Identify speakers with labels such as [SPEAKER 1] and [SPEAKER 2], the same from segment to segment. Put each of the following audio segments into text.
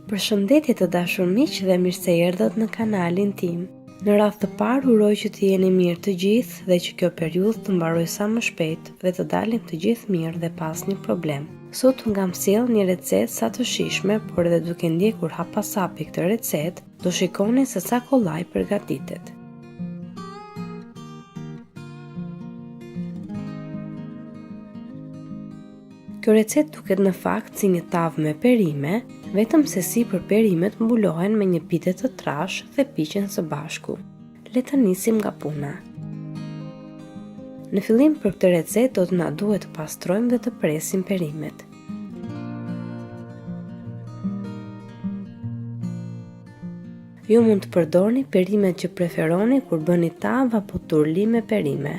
[SPEAKER 1] Përshëndetje të dashur miq dhe mirë se erdhët në kanalin tim. Në radhë të parë uroj që të jeni mirë të gjithë dhe që kjo periudhë të mbarojë sa më shpejt dhe të dalim të gjithë mirë dhe pas një problem. Sot nga sjell një recetë sa të shijshme, por edhe duke ndjekur hap pas hapi këtë recetë, do shikoni se sa kollaj përgatitet. Kjo recetë duket në fakt si një tavë me perime, vetëm se sipër perimet mbulohen me një pite të trash dhe piqen së bashku. Le të nisim nga puna. Në fillim për këtë recetë do të na duhet të pastrojmë dhe të presim perimet. Ju mund të përdorni perimet që preferoni kur bëni tavë apo turli me perime.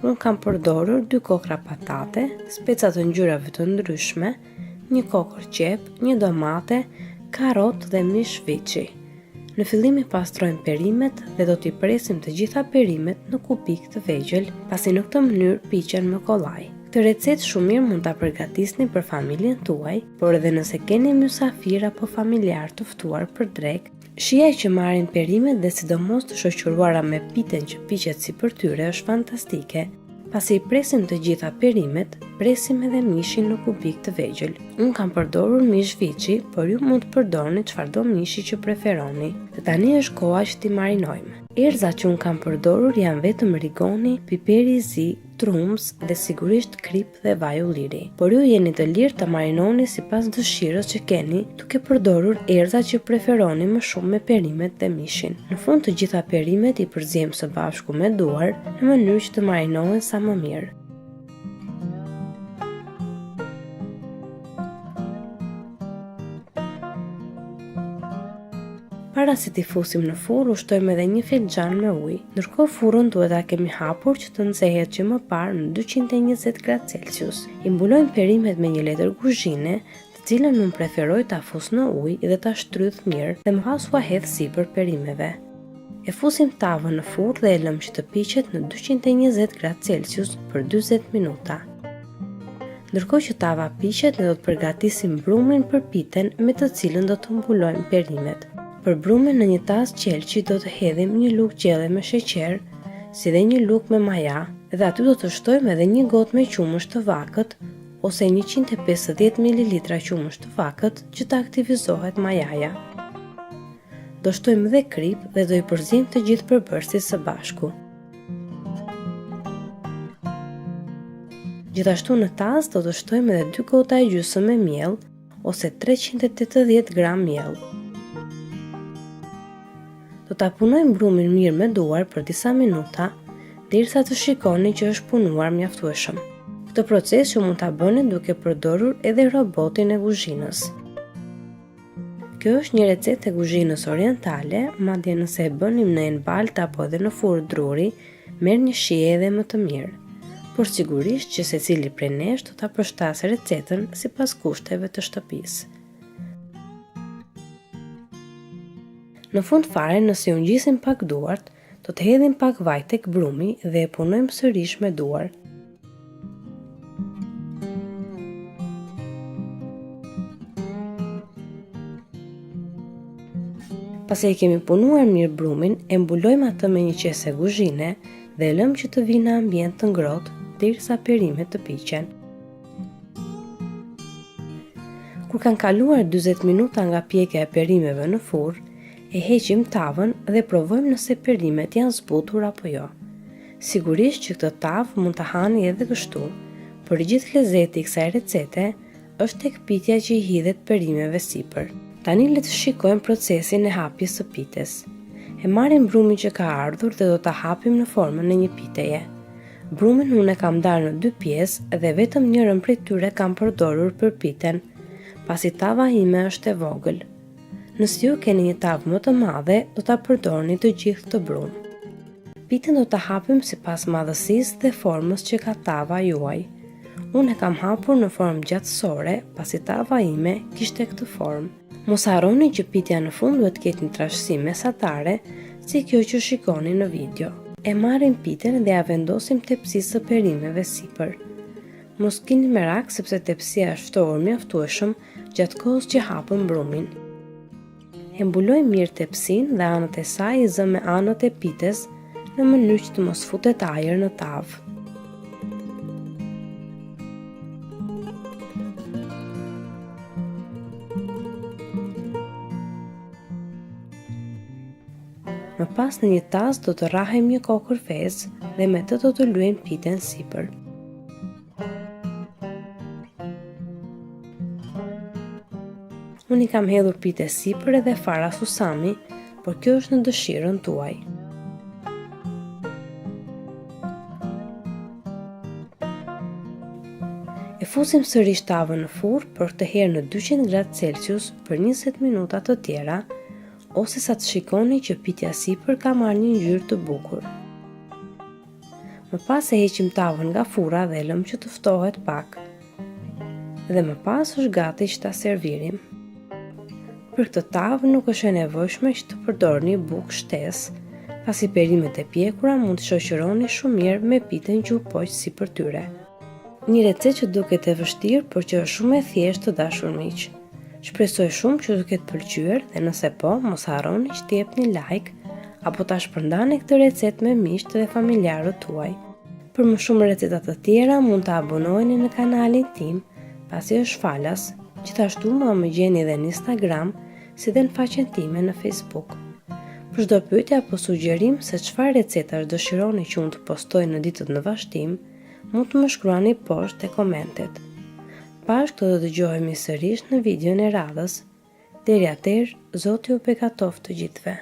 [SPEAKER 1] Unë kam përdorur 2 kokra patate, speca të ngjyrave të ndryshme, 1 kokër qep, 1 domate, karrot dhe mish viçi. Në fillim i pastrojmë perimet dhe do t'i presim të gjitha perimet në kubik të vegjël, pasi në këtë mënyrë piqen më kollaj. Këtë recetë shumë mirë mund ta përgatisni për familjen tuaj, por edhe nëse keni mysafir apo familjar të ftuar për drek, shija që marrin perimet dhe sidomos të shoqëruara me piten që piqet sipër tyre është fantastike. Pasi i presim të gjitha perimet, presim edhe mishin në kubik të vegjël. Unë kam përdorur mish viçi, por ju mund të përdorni çfarëdo mishi që preferoni. Dhe tani është koha që t'i marinojmë. Erëzat që unë kam përdorur janë vetëm rigoni, piperi i zi, trumz dhe sigurisht krip dhe vaj ulliri. Por ju jeni të lirë të marinoni sipas dëshirës që keni, duke përdorur erëzat që preferoni më shumë me perimet dhe mishin. Në fund të gjitha perimet i përziejmë së bashku me duar në mënyrë që të marinohen sa më mirë. Para se t'i fusim në furrë, ushtojmë edhe 1 filxhan me ujë. Ndërkohë furrën duhet ta kemi hapur që të nxehet që më parë në 220 gradë Celsius. I mbulojmë perimet me një letër kuzhine, të cilën unë preferoj ta fus në ujë dhe ta shtrydh mirë dhe më pas ua hedh sipër perimeve. E fusim tavën në furrë dhe e lëm që të piqet në 220 gradë Celsius për 40 minuta. Ndërkohë që tava piqet, ne do të përgatisim brumin për piten me të cilën do të mbulojmë perimet. Për brumin në një tas qelçi do të hedhim 1 lugë gjelle me sheqer, si dhe 1 lugë me maja, dhe aty do të shtojmë edhe 1 gotë me qumësht të vakët ose 150 ml qumësht të vakët që të aktivizohet majaja. Do shtojmë dhe krip dhe do i përziejmë të gjithë përbërësit së bashku. Gjithashtu në tas do të shtojmë edhe 2 gota e gjysmë me miell ose 380 gram miell. Do ta punojmë brumin mirë me duar për disa minuta, derisa të shikoni që është punuar mjaftueshëm. Këtë proces ju mund ta bëni duke përdorur edhe robotin e kuzhinës. Kjo është një recetë e kuzhinës orientale, madje nëse e bënim në enbalt apo edhe në furrë druri, merr një shije edhe më të mirë. Por sigurisht që secili prej nesh do ta përshtasë recetën sipas kushteve të shtëpisë. Në fund fare, nëse u ngjisin pak duart, do të hedhim pak vaj tek brumi dhe e punojmë sërish me duar. Pasi e kemi punuar mirë brumin, e mbulojmë atë me një qese kuzhine dhe e lëm që të vinë në ambient të ngrohtë derisa perimet të piqen. Kur kanë kaluar 40 minuta nga pjekja e perimeve në furrë, e heqim tavën dhe provojmë nëse perimet janë zbutur apo jo. Sigurisht që këtë tavë mund ta hani edhe kështu, por i gjithë lezeti i kësaj recete është tek pitja që i hidhet perimeve sipër. Tani le të shikojmë procesin e hapjes së pites. E marrim brumin që ka ardhur dhe do ta hapim në formën e një piteje. Brumin unë e kam ndarë në 2 pjesë dhe vetëm njërën prej tyre kam përdorur për piten, pasi tava ime është e vogël. Nëse ju keni një tavë më të madhe, do ta përdorni të gjithë të brum. Piten do ta hapim sipas madhësisë dhe formës që ka tava juaj. Unë e kam hapur në formë gjatësore, pasi tava ime kishte këtë formë. Mos harroni që pitja në fund duhet të ketë një trashësi mesatare, si kjo që shikoni në video. E marrim piten dhe ja vendosim tepsisë së perimeve sipër. Mos keni merak sepse tepsia është ftohur mjaftueshëm gjatë kohës që hapën brumin. E mbuloj mirë tepsinë dhe anët e saj i zë me anët e pites në mënyrë që të mos futet ajër në tavë. Më pas në një tas do të rrahem një kokër vezë dhe me të do të luajm piten sipër. Unë i kam hedhur pite sipër edhe fara susami, por kjo është në dëshirën tuaj. E fusim sërish tavën në furrë për këtë herë në 200 gradë Celsius për 20 minuta të tjera, ose sa të shikoni që pitja sipër ka marrë një ngjyrë të bukur. Më pas e heqim tavën nga furra dhe lëm që të ftohet pak. Dhe më pas është gati që ta servirim. Për këtë tavë nuk është e nevojshme që të përdorni bukë shtesë, pasi perimet e pjekura mund të shoqëroni shumë mirë me piten që u poq sipër tyre. Një recetë që duket e vështirë, por që është shumë e thjeshtë të dashur miq. Shpresoj shumë që të ketë pëlqyer dhe nëse po, mos harroni që të jepni like apo ta shpërndani këtë recetë me miqtë dhe familjarët tuaj. Për më shumë receta të tjera mund të abonoheni në kanalin tim, pasi është falas. Gjithashtu më gjeni edhe në Instagram, si dhe në faqen time në Facebook. Për çdo pyetje apo sugjerim se çfarë recetash dëshironi që unë të postoj në ditët në vazhdim, mund të më shkruani poshtë te komentet. Bashkë do të dëgjohemi sërish në videon e radhës. Deri atëherë, Zoti ju bekatoft të gjithëve.